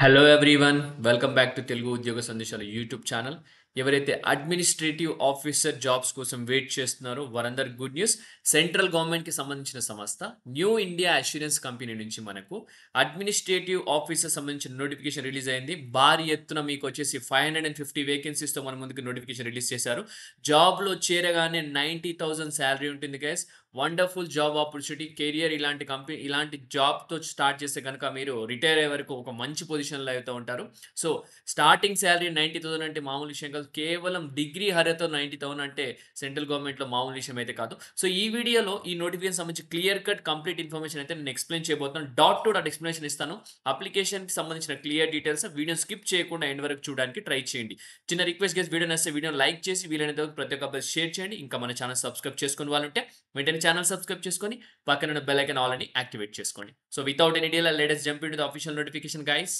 Hello everyone welcome back to Telugu ఉద్యోగ సందేశాల YouTube channel. ఎవరైతే అడ్మినిస్ట్రేటివ్ ఆఫీసర్ జాబ్స్ కోసం వెయిట్ చేస్తున్నారో వారందరి గుడ్ న్యూస్. సెంట్రల్ గవర్నమెంట్కి సంబంధించిన సంస్థ న్యూ ఇండియా అష్యూరెన్స్ కంపెనీ నుంచి మనకు అడ్మినిస్ట్రేటివ్ ఆఫీసర్ సంబంధించిన నోటిఫికేషన్ రిలీజ్ అయింది. భారీ ఎత్తున మీకు వచ్చేసి 550 వేకెన్సీస్తో మన ముందుకు నోటిఫికేషన్ రిలీజ్ చేశారు. జాబ్లో చేరగానే 90,000 శాలరీ ఉంటుంది guys. Wonderful job opportunity. Career ఇలాంటి కంపెనీ ఇలాంటి జాబ్తో స్టార్ట్ చేస్తే కనుక మీరు రిటైర్ అయ్యే వరకు ఒక మంచి పొజిషన్లో అయితే ఉంటారు. సో స్టార్టింగ్ శాలరీ 90,000 అంటే మామూలు విషయం కాదు. కేవలం డిగ్రీ అర్హతతో 90,000 అంటే సెంట్రల్ గవర్నమెంట్లో మామూలు విషయం అయితే కాదు. సో ఈ వీడియోలో ఈ నోటిఫికేషన్ సంబంధించి క్లియర్ కట్ కంప్లీట్ ఇన్ఫర్మేషన్ అయితే నేను ఎక్స్ప్లెయిన్ చేయబోతున్నాను. డాట్ టు డాట్ ఎక్స్ప్లెనేషన్ ఇస్తాను. అప్లికేషన్కి సంబంధించిన క్లియర్ డీటెయిల్స్ వీడియో స్కిప్ చేయకుండా ఎండ్ వరకు చూడడానికి ట్రై చేయండి. చిన్న రిక్వెస్ట్ గైస్, వీడియో నచ్చితే వీడియో లైక్ చేసి వీలైనంత వరకు ప్రతి ఒక్క అబ్బాయి షేర్ చేయండి. ఇంకా మన ఛానల్ సబ్స్క్రైబ్ చేసుకుని వాళ్ళు ఉంటే వెంటనే ఛానల్ సబ్స్క్రైబ్ చేసుకొని పక్కన ఉన్న బెల్ ఐకాన్ ఆల్ అని యాక్టివేట్ చేసుకోండి. So without any delay let us jump into the official notification guys.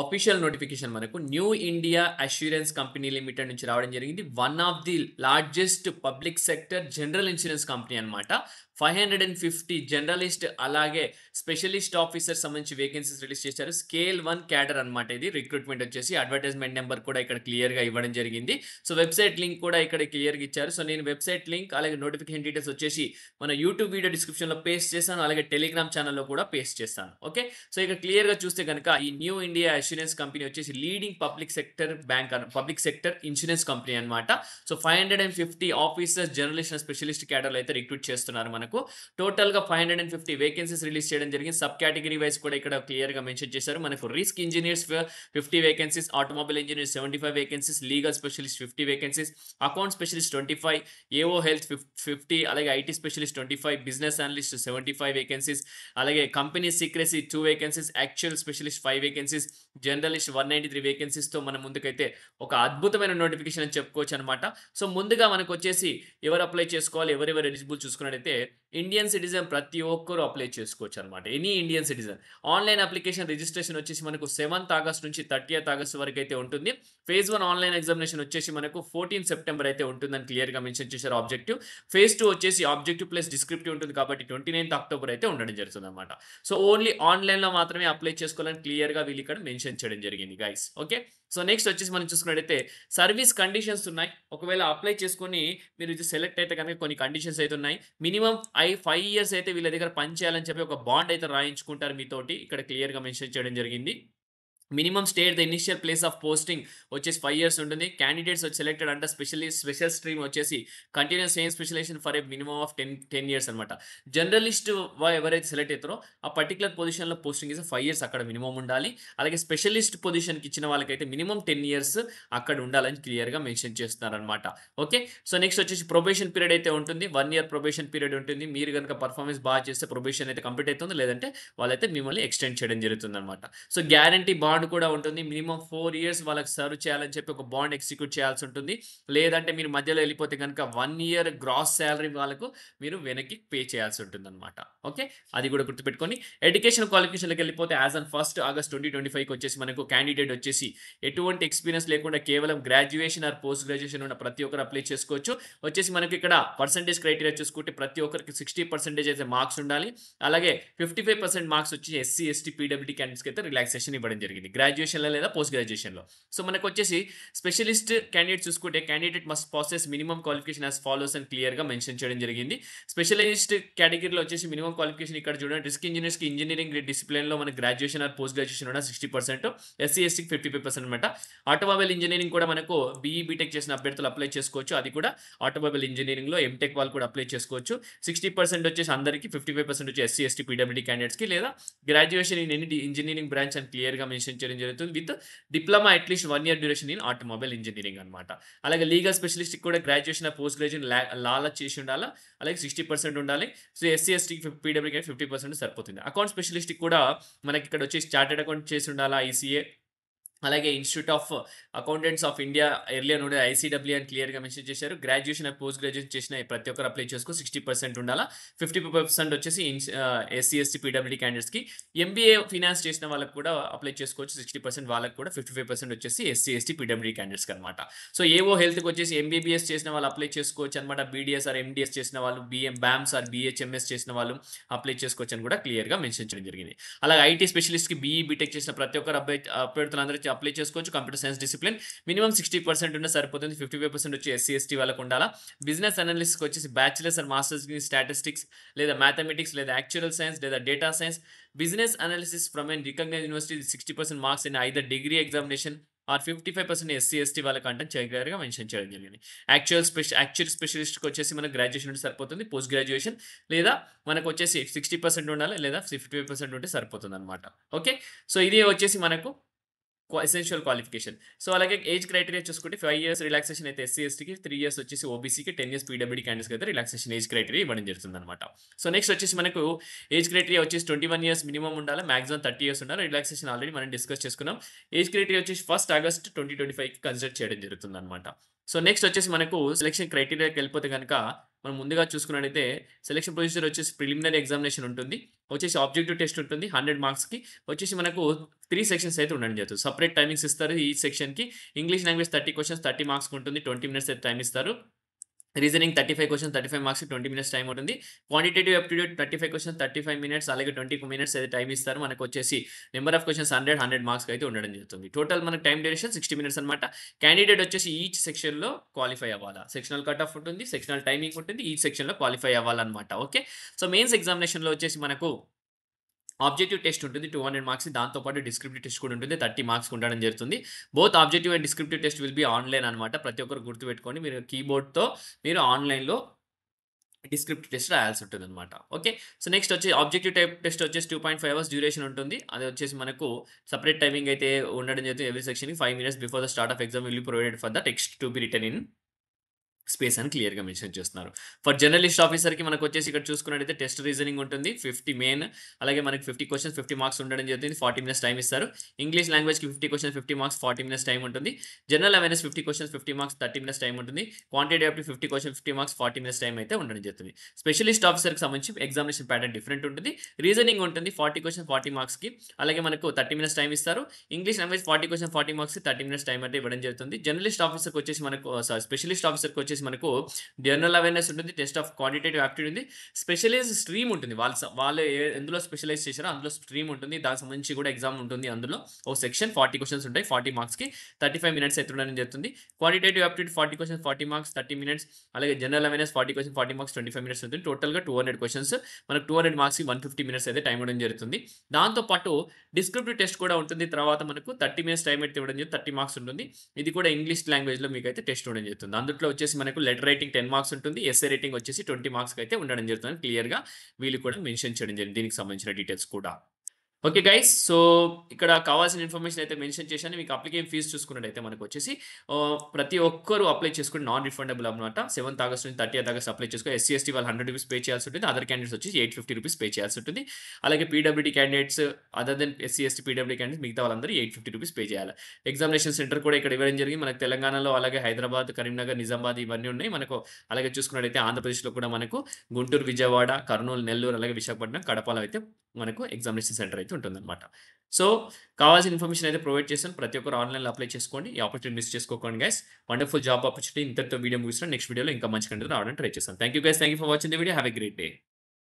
Official notification మనకు new India assurance company limited నుంచి రావడం జరిగింది. One of the largest public sector general insurance company అనమాట. 550 generalist అలాగే specialist officer సంబంధించి vacancies release చేశారు. Scale 1 cadre అనమాట. ఇది రిక్రూట్మెంట్ వచ్చేసి అడ్వర్టైజ్మెంట్ నెంబర్ కూడా ఇక్కడ క్లియర్గా ఇవ్వడం జరిగింది. సో వెబ్సైట్ లింక్ కూడా ఇక్కడ క్లియర్గా ఇచ్చారు. సో నేను వెబ్సైట్ లింక్ అలాగే నోటిఫికేషన్ డీటెయిల్స్ వచ్చేసి మన యూట్యూబ్ వీడియో డిస్క్రిప్షన్లో పేస్ట్ చేస్తాను, అలాగే టెలిగ్రామ్ ఛానల్లో కూడా పేస్ట్ చేస్తాను. ఓకే, సో ఇక్కడ క్లియర్గా చూస్తే కనుక ఈ న్యూ ఇండియా అష్యూరెన్స్ కంపెనీ వచ్చేసి leading public sector bank public sector insurance company అనమాట. So 550 officers journalist and specialist క్యాడర్లు అయితే రిక్రూట్ చేస్తున్నారు. మనకు టోటల్ గా 550 వేకెన్సీస్ రిలీజ్ చేయడం జరిగింది. సబ్ కేటగిరీ వైస్ కూడా ఇక్కడ క్లియర్ గా మెన్షన్ చేశారు. మనకు risk engineers 50 vacancies, automobile engineers 75 vacancies, legal specialist 50 vacancies, account specialist 25, AO health 50, అలాగే IT specialist 25, business analyst 75 vacancies, అలాగే company secrecy 2 vacancies, actual specialist 5 vacancies, journalist 193 vacancies తో మన ముందుకైతే ఒక అద్భుతమైన నోటిఫికేషన్ అని చెప్పుకోవచ్చు అనమాట. సో ముందుగా మనకు వచ్చేసి ఎవరు అప్లై చేసుకోవాలి, ఎవరెవరు ఎలిజిబుల్ చూసుకున్నట్టయితే ఇండియన్ సిటిజన్ ప్రతి ఒక్కరు అప్లై చేసుకోవచ్చు అనమాట. Any Indian citizen. Online application registration వచ్చేసి మనకు 7th ఆగస్ట్ నుంచి 30th ఆగస్ట్ వరకు అయితే ఉంటుంది. ఫేజ్ 1 ఆన్లైన్ ఎగ్జామినేషన్ వచ్చేసి మనకు 14 సెప్టెంబర్ అయితే ఉంటుందని క్లియర్గా మెన్షన్ చేశారు ఆబ్జెక్టివ్. ఫేజ్ 2 వచ్చేసి ఆబ్జెక్టివ్ ప్లస్ డిస్క్రిప్టివ్ ఉంటుంది కాబట్టి 29th అక్టోబర్ అయితే ఉండడం జరుగుతుంది అనమాట. సో ఓన్లీ ఆన్లైన్లో మాత్రమే అప్లై చేసుకోవాలని క్లియర్గా వీళ్ళు ఇక్కడ మెన్షన్ చేయడం జరిగింది గైస్. ఓకే, సో నెక్స్ట్ వచ్చేసి మనం చూసుకున్నట్టయితే సర్వీస్ కండిషన్స్ ఉన్నాయి. ఒకవేళ అప్లై చేసుకొని మీరు ఇది సెలెక్ట్ అయితే కనుక కొన్ని కండిషన్స్ అయితే ఉన్నాయి. మినిమం 5 ఇయర్స్ అయితే వీళ్ళ దగ్గర పని చేయాలని చెప్పి ఒక బాండ్ అయితే రాయించుకుంటారు మీతోటి. ఇక్కడ క్లియర్గా మెన్షన్ చేయడం జరిగింది. Minimum stay the initial place of posting వచ్చేసి 5 ఇయర్స్ ఉంటుంది. క్యాండిడేట్స్ సెలెక్టెడ్ అంటే స్పెషల్ స్ట్రీమ్ వచ్చేసి continues same specialization for a minimum of 10 years అనమాట. జర్నలిస్ట్ ఎవరైతే సెలెక్ట్ అవుతారో ఆ పర్టికులర్ పొజిషన్లో పోస్టింగ్ ఇస్తే 5 ఇయర్స్ అక్కడ మినిమం ఉండాలి. అలాగే స్పెషలిస్ట్ పొజిషన్కి ఇచ్చిన వాళ్ళకైతే మినిమం 10 ఇయర్స్ అక్కడ ఉండాలని క్లియర్గా మెన్షన్ చేస్తున్నారనమాట. ఓకే, సో నెక్స్ట్ వచ్చేసి ప్రొబేషన్ పీరియడ్ అయితే ఉంటుంది. 1 ఇయర్ ప్రొబేషన్ పీరియడ్ ఉంటుంది. మీరు కనుక పర్ఫార్మెన్స్ బాగా చేస్తే ప్రొబేషన్ అయితే కంప్లీట్ అవుతుంది, లేదంటే వాళ్ళైతే మిమ్మల్ని ఎక్స్టెండ్ చేయడం జరుగుతుంది అనమాట. సో గ్యారంటీ బాండ్ కూడా ఉంటుంది. మినిమం 4 ఇయర్స్ వాళ్ళకి సర్వ్ చేయాలని చెప్పి ఒక బాండ్ ఎగ్జిక్యూట్ చేయాల్సి ఉంటుంది. లేదంటే మీరు మధ్యలో వెళ్ళిపోతే కనుక 1 ఇయర్ గ్రాస్ శాలరీ వాళ్ళకు మీరు వెనక్కి పే చేయాల్సి ఉంటుంది అనమాట. ఓకే, అది కూడా గుర్తుపెట్టుకొని ఎడ్యుకేషన్ క్వాలిఫికేషన్కి వెళ్ళిపోతే యాజ్ ఆన్ 1st ఆగస్ట్ 2025 వచ్చేసి మనకు క్యాండిడేట్ వచ్చేసి ఎటువంటి ఎక్స్పీరియన్స్ లేకుండా కేవలం గ్రాడ్యుయేషన్ ఆర్ పోస్ట్ గ్రాడ్యుయేషన్ ఉన్న ప్రతి ఒక్కరు అప్లై చేసుకోవచ్చు. వచ్చేసి మనకి ఇక్కడ పర్సెంటేజ్ క్రైటీరియా చూసుకుంటే ప్రతి ఒక్కరికి 60% అయితే మార్క్స్ ఉండాలి. అలాగే 55% మార్క్స్ వచ్చి ఎస్సీ ఎస్టీ పీడబ్ల్యూడీ క్యాండిడేట్స్కి అయితే రిలాక్సేషన్ ఇవ్వడం జరిగింది గ్రాడ్యుయేషన్లో లేదా పోస్ట్ గ్రాడ్యుయేషన్లో. సో మనకు వచ్చేసి స్పెషలిస్ట్ క్యాండిడేట్ చూసుకుంటే candidate must passes minimum qualification as follows అని క్లియర్గా మెన్షన్ చేయడం జరిగింది. స్పెషలిస్ట్ కేటగిరీలో వచ్చేసి మినిమం క్వాలిఫికేషన్ ఇక్కడ చూడండి. రిస్క్ ఇంజనీర్స్కి ఇంజనీరింగ్ డిసిప్లిన్లో మనకి గ్రాడ్యుయేషన్ ఆర్ పోస్ట్ గ్రాడ్యుయేషన్ ఉన్న 60%, ఎస్సీ ఎస్టీకి 55% అనమాట. ఆటోమొబైల్ ఇంజనీరింగ్ కూడా మనకు బీఈ బీటెక్ చేసిన అభ్యర్థులు అప్లై చేసుకోవచ్చు. అది కూడా ఆటోమొబైల్ ఇంజనీరింగ్లో ఎంటెక్ వాళ్ళు కూడా అప్లై చేసుకోవచ్చు. 60% వచ్చేసి అందరికీ, 55% వచ్చి ఎస్సీ ఎస్టీ పీడబ్ల్యూడీ క్యాండిడేట్స్కి, లేదా graduation in any engineering branch అని క్లియర్గా మెన్షన్ చేయడం జరుగుతుంది. With diploma at least 1 year duration in automobile engineering అనమాట. అలాగే లీగల్ స్పెషలిస్ట్ కూడా గ్రాడ్యుయేషన్ పోస్ట్ గ్రాడ్యుయేషన్ లాలో చేసి ఉండాలి. అలాగే 60% ఉండాలి. సో ఎస్సీ ఎస్టీకి పీడబ్ల్యూకి 50% సరిపోతుంది. అకౌంట్ స్పెషలిస్ట్ కూడా మనకి ఇక్కడ వచ్చేసి చార్టెడ్ అకౌంట్ చేసి ఉండాలా, ఐసీఏ అలాగే institute of accountants of India earlier noted ICW అని క్లియర్‌గా మెన్షన్ చేశారు. గ్రాడ్యుయేషన్ అండ్ పోస్ట్ గ్రాడ్యుయేషన్ చేసిన ప్రతి ఒక్కరు అప్లై చేసుకో 60% ఉండాలా. 50% వచ్చేసి ఎస్సీ, ఎస్టీ, పీడబ్ల్యూడీ క్యాండిడేట్స్‌కి. ఎంబీఏ ఫినాన్స్ చేసిన వాళ్ళకి కూడా అప్లై చేసుకోవచ్చు. 60% వాళ్ళకి కూడా 55% వచ్చేసి ఎస్సీ, ఎస్టీ, పీడబ్ల్యూడీ క్యాండిడేట్స్‌కి అనమాట. సో ఏవో హెల్త్‌కి వచ్చేసి ఎంబీబీఎస్ చేసిన వాళ్ళు అప్లై చేసుకోవచ్చు అనమాట. బీడీఎస్ ఆర్ ఎండీఎస్ చేసిన వాళ్ళు, బ్యామ్స్ ఆర్ బీహెచ్ఎంఎస్ చేసిన వాళ్ళు అప్లై చేసుకోవచ్చు అని కూడా క్లియర్‌గా మెన్షన్ చేయడం జరిగింది. అలాగే ఐటీ స్పెషలిస్ట్‌కి బీఈ, బీటెక్ చేసిన ప్రతి ఒక్కరు అభ్యర్థులందరూ అప్లై చేసుకోవచ్చు. కంప్యూటర్ సైన్స్ డిసిప్లిన్ మినిమమ్ 60% ఉన్నా సరిపోతుంది. 55% వచ్చి ఎస్సీ, ఎస్టీ వాళ్ళకి ఉండాలా. బిజినెస్ అనలిస్ట్‌కి వచ్చేసి bachelors and masters degree statistics లేదా మ్యాథమెటిక్స్ లేదా యాక్చువల్ సైన్స్ లేదా data science, business analysis from an recognized university 60% marks in either degree examination or 55% SC, ST వాళ్ళకి అంటే క్లియర్‌గా మెన్షన్ చేయడం జరిగింది. యాక్చువల్ స్పెషలిస్ట్‌కి వచ్చేసి మనకు గ్రాడ్యుయేషన్ ఉంటే సరిపోతుంది. పోస్ట్ గ్రాడ్యుయేషన్ లేదా మనకొచ్చేసి 60% ఉండాలి లేదా 55% ఉంటే సరిపోతుందన్నమాట. ఓకే. సో ఇది వచ్చేసి మనకు ఎసెన్షియల్ క్వాలిఫికేషన్. సో అలాగే ఏజ్ క్రైటీరియా చూసుకుంటే 5 ఇయర్స్ రిలాక్సేషన్ అయితే ఎస్సీ, ఎస్టీకి, 3 ఇయర్స్ వచ్చేసి ఓబీసీకి, 10 ఇయర్స్ పీడబ్ల్యూడీ క్యాండిడేట్స్‌కి అయితే రిలాక్సేషన్ ఏజ్ క్రైటీరియా ఇవ్వడం జరుగుతుందన్నమాట. సో నెక్స్ట్ వచ్చేసి మనకు ఏజ్ క్రైటీరియా వచ్చేసి 21 ఇయర్స్ మినిమమ్ ఉండాలి. మాక్సిమం 30 ఇయర్స్ ఉండాలి. రిలాక్సేషన్ ఆల్రెడీ మనం డిస్కస్ చేసుకున్నాం. ఏజ్ క్రైటీరియా వచ్చేసి 1 ఆగస్ట్ 2025కి కన్సిడర్ చేయడం జరుగుతుందన్నమాట. సో నెక్స్ట్ వచ్చేసి మనకు సెలక్షన్ క్రైటీరియాకి వెళ్ళిపోతే గనుక మనం ముందుగా చూసుకున్నట్టయితే సెలక్షన్ ప్రొసీజర్ వచ్చేసి ప్రిలిమినరీ ఎగ్జామినేషన్ ఉంటుంది. వచ్చేసి ఆబ్జెక్టివ్ టెస్ట్ ఉంటుంది 100 మార్క్స్‌కి. వచ్చేసి మనకు 3 సెక్షన్స్ అయితే ఉండడం జరుగుతుంది. సెపరేట్ టైమింగ్స్ ఇస్తారు ఈచ్ సెక్షన్‌కి. ఇంగ్లీష్ లాంగ్వేజ్ 30 క్వెషన్స్ 30 మార్క్స్‌కి ఉంటుంది. 20 మినిట్స్ అయితే టైమ్ ఇస్తారు. రీజనింగ్ 35 క్వెషన్స్ 35 మార్క్స్‌కి 20 మినిట్స్ టైమ్ ఉంటుంది. క్వాంటిటేటివ్ అప్టిట్యూడ్ 35 క్వెషన్స్ 35 మినిట్స్ అలాగే 20 మినిట్స్ అయితే టైమ్ ఇస్తారు. మనకొచ్చేసి నెంబర్ ఆఫ్ క్వెషన్స్ 100 మార్క్స్‌కి అయితే ఉండడం జరుగుతుంది. టోటల్ మనకు టైమ్ డ్యూరేషన్ 60 మినిట్స్ అన్నమాట. క్యాండిడేట్ వచ్చేసి ఈచ్ సెక్షన్‌లో క్వాలిఫై అవ్వాలా. సెక్షనల్ కట్ ఆఫ్ ఉంటుంది. సెక్షనల్ టైమింగ్ ఉంటుంది. ఈచ్ సెక్షన్‌లో క్వాలిఫై అవ్వాలన్నమాట. ఓకే. సో మెయిన్స్ ఎగ్జామినేషన్‌లో వచ్చేసి మనకు ఆబ్జెక్టివ్ టెస్ట్ ఉంటుంది 200 మార్క్స్. దాంతో పాటు డిస్క్రిప్టివ్ టెస్ట్ కూడా ఉంటుంది. 30 మార్క్స్‌కి ఉండడం జరుగుతుంది. Both objective and descriptive test will be online అన్నమాట. ప్రతి ఒక్కరు గుర్తుపెట్టుకోండి. మీరు కీబోర్డ్‌తో మీరు ఆన్‌లైన్‌లో డిస్క్రిప్టివ్ టెస్ట్ రాయాల్సి ఉంటుందన్నమాట. ఓకే. సో నెక్స్ట్ వచ్చి ఆబ్జెక్టివ్ టైప్ టెస్ట్ వచ్చేసి 2.5 అవర్స్ డ్యూరేషన్ ఉంటుంది. అది వచ్చేసి మనకు సెపరేట్ టైమింగ్ అయితే ఉండడం జరుగుతుంది. ఎవ్రీ సెక్షన్‌కి 5 minutes before the start of exam will be provided for the text to be written in space అని క్లియర్‌గా మెన్షన్ చేస్తున్నారు. ఫర్ జర్నలిస్ట్ ఆఫీసర్‌కి మనకొచ్చేసి ఇక్కడ చూసుకున్నట్టయితే టెస్ట్ రీజనింగ్ ఉంటుంది. 50 మెయిన్ అలాగే మనకి 50 క్వెషన్స్ 50 మార్క్స్ ఉండడం జరుగుతుంది. 40 మినిట్స్ టైమ్ ఇస్తారు. ఇంగ్లీష్ లాంగ్వేజ్‌కి 50 క్వెషన్స్ 50 మార్క్స్ 40 మినిట్స్ టైమ్ ఉంటుంది. General awareness 50 questions 50 marks 30 minutes time ఉంటుంది. Quantity aptitude 50 questions 50 marks 40 minutes time అయితే ఉండడం జరుగుతుంది. స్పెషలిస్ట్ ఆఫీసర్‌కి సంబంధించి ఎగ్జామినేషన్ ప్యాటర్న్ డిఫరెంట్ ఉంటుంది. రీజనింగ్ ఉంటుంది 40 క్వెషన్స్ 40 మార్క్స్‌కి అలాగే మనకు 30 మినిట్స్ టైమ్ ఇస్తారు. ఇంగ్లీష్ లాంగ్వేజ్ 40 క్వెషన్స్ 40 మార్క్స్‌కి 30 మినిట్స్ టైమ్ అయితే ఇవ్వడం జరుగుతుంది. జర్నలిస్ట్ ఆఫీసర్‌కి వచ్చేసి మనకు స్పెషలిస్ట్ ఆఫీసర్‌కి వచ్చేసి మనకు జనరల్ అవేర్‌నెస్ ఉంటుంది. టెస్ట్ ఆఫ్ క్వాంటిటేటివ్ యాప్టిట్యూడ్ ఉంది. స్పెషలైజ్ స్ట్రీమ్ ఉంటుంది. వాళ్ళు ఎందులో స్పెషలైజ్ చేశారో అందులో స్ట్రీమ్ ఉంటుంది. దానికి సంబంధించి కూడా ఎగ్జామ్ ఉంటుంది అందులో. ఓ సెక్షన్ 40 క్వెషన్స్ ఉంటాయి. 40 మార్క్స్‌కి 35 మినిట్స్ అయితే ఉండడం జరుగుతుంది. Quantitative aptitude 40 questions 40 marks 30 minutes అలాగే general awareness 40 questions 40 marks 25 minutes ఉంటుంది. టోటల్‌గా 200 క్వెషన్స్ మనకు 200 మార్క్స్‌కి 150 మినిట్స్ అయితే టైమ్ ఇవ్వడం జరుగుతుంది. దాంతో పాటు డిస్క్రిప్టివ్ టెస్ట్ కూడా ఉంటుంది. తర్వాత మనకు 30 మినిట్స్ టైమ్ అయితే ఇవ్వడం జరుగుతుంది. 30 మార్క్స్ ఉంటుంది. ఇది కూడా ఇంగ్లీష్ లాంగ్వేజ్‌లో మీకైతే టెస్ట్ ఉండడం జరుగుతుంది. అందుట్లో వచ్చేసి మనకు లెటర్ రైటింగ్ 10 మార్క్స్ ఉంటుంది. ఎస్సే రైటింగ్ వచ్చేసి 20 మార్క్స్‌కి అయితే ఉండడం జరుగుతుంది. క్లియర్‌గా వీళ్ళు కూడా మెన్షన్ చేయడం జరిగింది. దీనికి సంబంధించిన డీటెయిల్స్ కూడా. Okay guys. సో, ఇక్కడ కావాల్సిన ఇన్ఫర్మేషన్ అయితే మెన్షన్ చేశాను. మీకు అప్లికేషన్ ఫీజ్ చూసుకున్నట్టయితే మనకొచ్చేసి ప్రతి ఒక్కరు అప్లై చేసుకొని నాన్ రిఫండబుల్ అన్నమాట. 7థ్ ఆగస్ట్ నుంచి 30థ్ ఆగస్ట్ అప్లై చేసుకో. ఎస్సీ, ఎస్టీ వాళ్ళు ₹100 పే చేయాల్సి ఉంటుంది. అదర్ క్యాండిడేట్స్ వచ్చేసి ₹850 పే చేయాల్సి ఉంటుంది. అలాగే PWD candidates other than SC, ST, PWD candidates మిగతా వాళ్ళందరూ ₹850 పే చేయాలి. ఎగ్జామినేషన్ సెంటర్ కూడా ఇక్కడ ఇవ్వడం జరిగింది. మనకు తెలంగాణలో అలాగే హైదరాబాద్, కరీంనగర్, నిజామాబాద్ ఇవన్నీ ఉన్నాయి. మనకు అలాగే చూసుకున్నట్టయితే ఆంధ్రప్రదేశ్‌లో కూడా మనకు గుంటూరు, విజయవాడ, కర్నూలు, నెల్లూరు అలాగే విశాఖపట్నం, కడపలో అయితే మనకు ఎగ్జామినేషన్ సెంటర్ అయితే ఉంటుందన్నమాట. సో, కావాల్సిన ఇన్ఫర్మేషన్ అయితే ప్రొవైడ్ చేశాను. ప్రతి ఒక్కరు ఆన్‌లైన్‌లో అప్లై చేసుకోండి. ఈ ఆపర్చునిటీ మిస్ చేసుకోకండి గైస్. Wonderful job opportunity. ఇంతటితో వీడియో ముగిస్తున్నాను. నెక్స్ట్ వీడియోలో ఇంకా మంచి కంటెంట్ రావడానికి ట్రై చేస్తాను. Thank you guys. Thank you for watching the video. Have a great day.